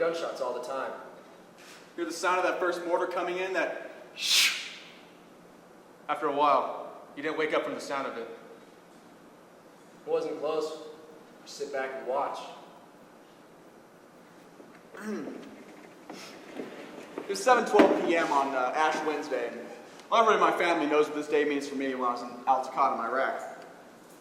gunshots all the time. Hear the sound of that first mortar coming in, that shh. After a while, you didn't wake up from the sound of it. It wasn't close. Just sit back and watch. It was 7:12 p.m. on Ash Wednesday, and everybody in my family knows what this day means for me when I was in Taqaddam, Iraq.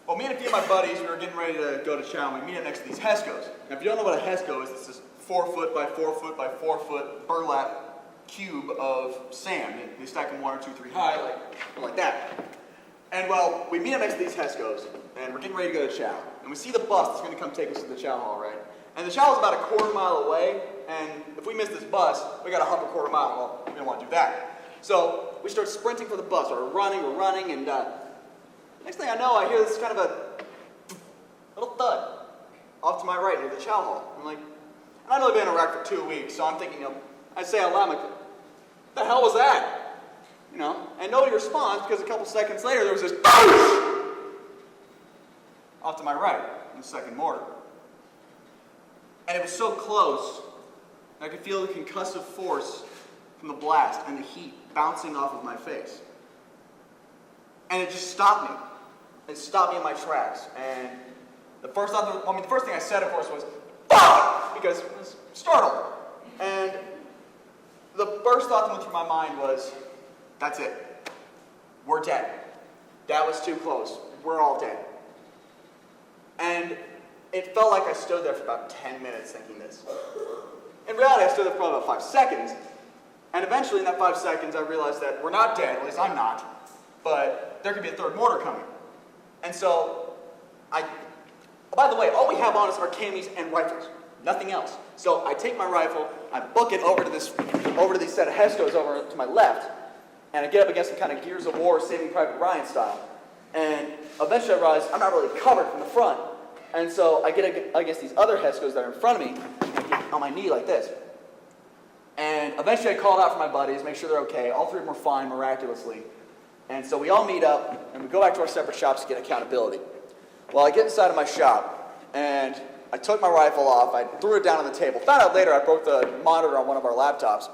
Well, me and a few of my buddies, we were getting ready to go to chow, and we meet up next to these Heskos. Now, if you don't know what a Hesko is, it's this 4 foot by 4 foot by 4 foot burlap cube of sand. They stack them 1 or 2, 3 high, like that. And well, we meet up next to these Heskos, and we're getting ready to go to chow. And we see the bus that's going to come take us to the chow hall, right? And the chow is about a quarter mile away, and if we miss this bus, we got to hump a quarter mile. Well, we don't want to do that. So we start sprinting for the bus, or we're running, and next thing I know, I hear this kind of a little thud off to my right near the chow hall. I'm like, and I've only been in Iraq for 2 weeks, so I'm thinking, I say out loud, I'm like, what the hell was that? And nobody responds because a couple seconds later there was this off to my right in the second mortar. And it was so close, I could feel the concussive force from the blast and the heat bouncing off of my face. And it just stopped me. It stopped me in my tracks. And the first thing I said, of course, was, fuck! Because I was startled. And the first thought that went through my mind was, that's it. We're dead. That was too close. We're all dead. And it felt like I stood there for about 10 minutes thinking this. In reality, I stood there for probably about 5 seconds. And eventually, in that 5 seconds, I realized that we're not dead, at least I'm not, but there could be a third mortar coming. And so, by the way, all we have on us are camis and rifles, nothing else. So I take my rifle, I book it over to these set of Heskos over to my left, and I get up against some kind of Gears of War, Saving Private Ryan style. And eventually I realize I'm not really covered from the front. And so I get against these other Heskos that are in front of me, and I get on my knee like this. And eventually I called out for my buddies, make sure they're okay. All 3 of them were fine, miraculously. And so we all meet up, and we go back to our separate shops to get accountability. Well, I get inside of my shop, and I took my rifle off, I threw it down on the table. Found out later I broke the monitor on one of our laptops.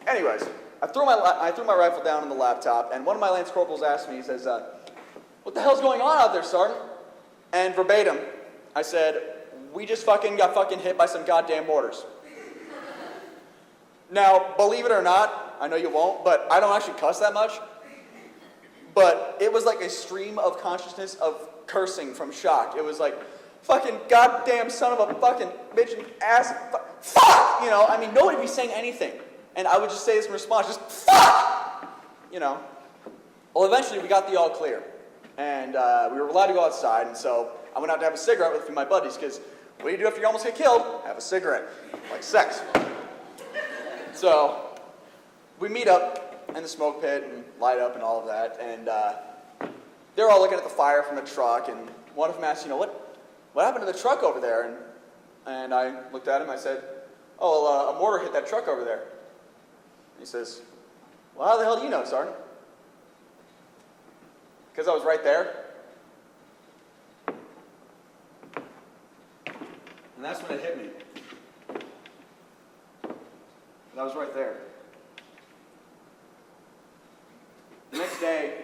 Anyways, I threw my rifle down on the laptop, and one of my lance corporals asked me, he says, what the hell's going on out there, Sergeant? And verbatim, I said, we just got hit by some goddamn mortars. Now, believe it or not, I know you won't, but I don't actually cuss that much. But it was like a stream of consciousness of cursing from shock. It was like, fucking goddamn son of a fucking bitch and ass, fuck! Nobody would be saying anything. And I would just say this in response, just fuck! Well, eventually we got the all clear. And we were allowed to go outside, and so I went out to have a cigarette with a few of my buddies, because what do you do after you almost get killed? Have a cigarette. Like sex. So we meet up in the smoke pit and light up and all of that, and they're all looking at the fire from the truck, and one of them asked, what happened to the truck over there? And I looked at him, I said, oh, well, a mortar hit that truck over there. And he says, well, how the hell do you know, Sergeant? Because I was right there. And that's when it hit me. And I was right there. The next day,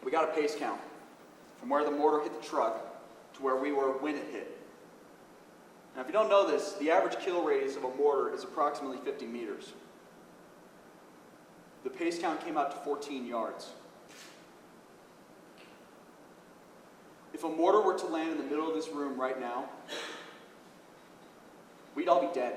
we got a pace count from where the mortar hit the truck to where we were when it hit. Now, if you don't know this, the average kill radius of a mortar is approximately 50 meters. The pace count came out to 14 yards. If a mortar were to land in the middle of this room right now, we'd all be dead.